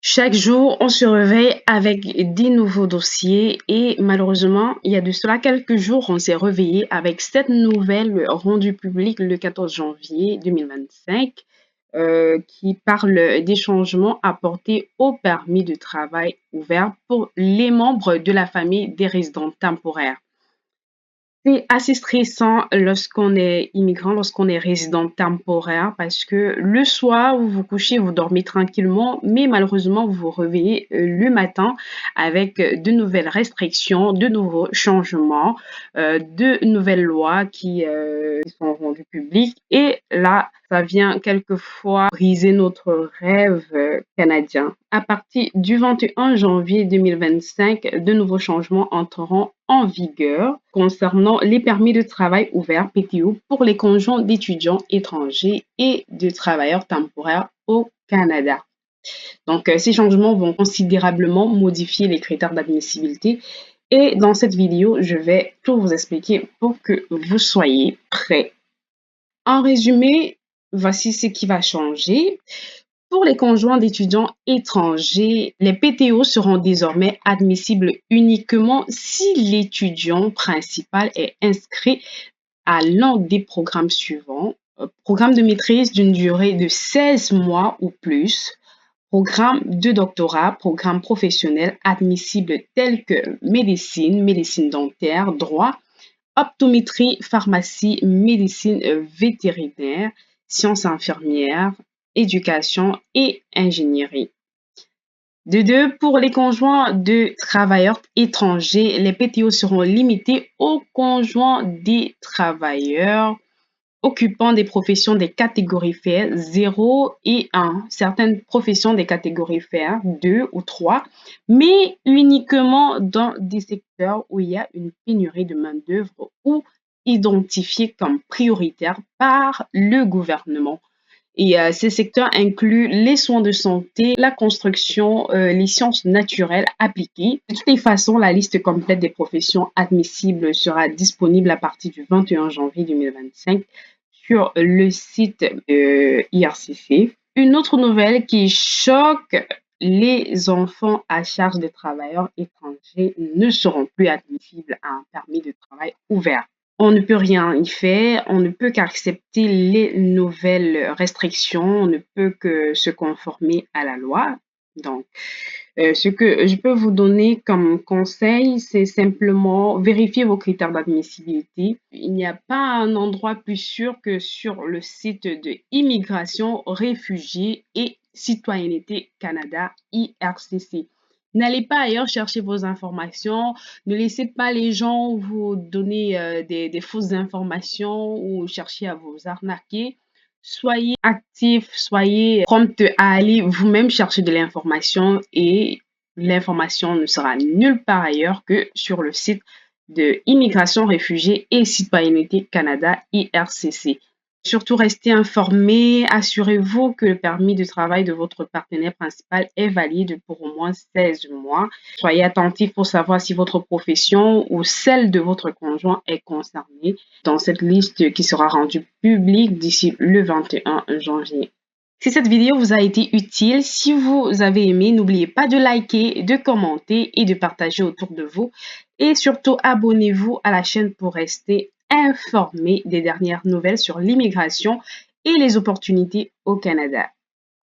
Chaque jour, on se réveille avec des nouveaux dossiers et malheureusement, il y a de cela quelques jours, on s'est réveillé avec cette nouvelle rendue publique le 14 janvier 2025 qui parle des changements apportés au permis de travail ouvert pour les membres de la famille des résidents temporaires. C'est assez stressant lorsqu'on est immigrant, lorsqu'on est résident temporaire, parce que le soir, vous vous couchez, vous dormez tranquillement, mais malheureusement, vous vous réveillez le matin avec de nouvelles restrictions, de nouveaux changements, de nouvelles lois qui sont rendues publiques. Et là, ça vient quelquefois briser notre rêve canadien. À partir du 21 janvier 2025, de nouveaux changements entreront en vigueur concernant les permis de travail ouverts PTO pour les conjoints d'étudiants étrangers et de travailleurs temporaires au Canada. Donc, ces changements vont considérablement modifier les critères d'admissibilité et dans cette vidéo, je vais tout vous expliquer pour que vous soyez prêts. En résumé, voici ce qui va changer. Pour les conjoints d'étudiants étrangers, les PTO seront désormais admissibles uniquement si l'étudiant principal est inscrit à l'un des programmes suivants. Programme de maîtrise d'une durée de 16 mois ou plus, programme de doctorat, programme professionnel admissible tels que médecine, médecine dentaire, droit, optométrie, pharmacie, médecine vétérinaire, sciences infirmières, éducation et ingénierie. De deux, pour les conjoints de travailleurs étrangers, les PTO seront limités aux conjoints des travailleurs occupant des professions des catégories FR 0 et 1, certaines professions des catégories FR 2 ou 3, mais uniquement dans des secteurs où il y a une pénurie de main-d'œuvre ou identifiés comme prioritaires par le gouvernement. Et ces secteurs incluent les soins de santé, la construction, les sciences naturelles appliquées. De toutes les façons, la liste complète des professions admissibles sera disponible à partir du 21 janvier 2025 sur le site IRCC. Une autre nouvelle qui choque les enfants à charge des travailleurs étrangers ne seront plus admissibles à un permis de travail ouvert. On ne peut rien y faire, on ne peut qu'accepter les nouvelles restrictions, on ne peut que se conformer à la loi. Donc, ce que je peux vous donner comme conseil, c'est simplement vérifier vos critères d'admissibilité. Il n'y a pas un endroit plus sûr que sur le site de Immigration, Réfugiés et Citoyenneté Canada, IRCC. N'allez pas ailleurs chercher vos informations. Ne laissez pas les gens vous donner des fausses informations ou chercher à vous arnaquer. Soyez actif, soyez prompt à aller vous-même chercher de l'information et l'information ne sera nulle part ailleurs que sur le site de Immigration, Réfugiés et Citoyenneté Canada, IRCC. Surtout, restez informés, assurez-vous que le permis de travail de votre partenaire principal est valide pour au moins 16 mois. Soyez attentifs pour savoir si votre profession ou celle de votre conjoint est concernée dans cette liste qui sera rendue publique d'ici le 21 janvier. Si cette vidéo vous a été utile, si vous avez aimé, n'oubliez pas de liker, de commenter et de partager autour de vous. Et surtout, abonnez-vous à la chaîne pour rester informé des dernières nouvelles sur l'immigration et les opportunités au Canada.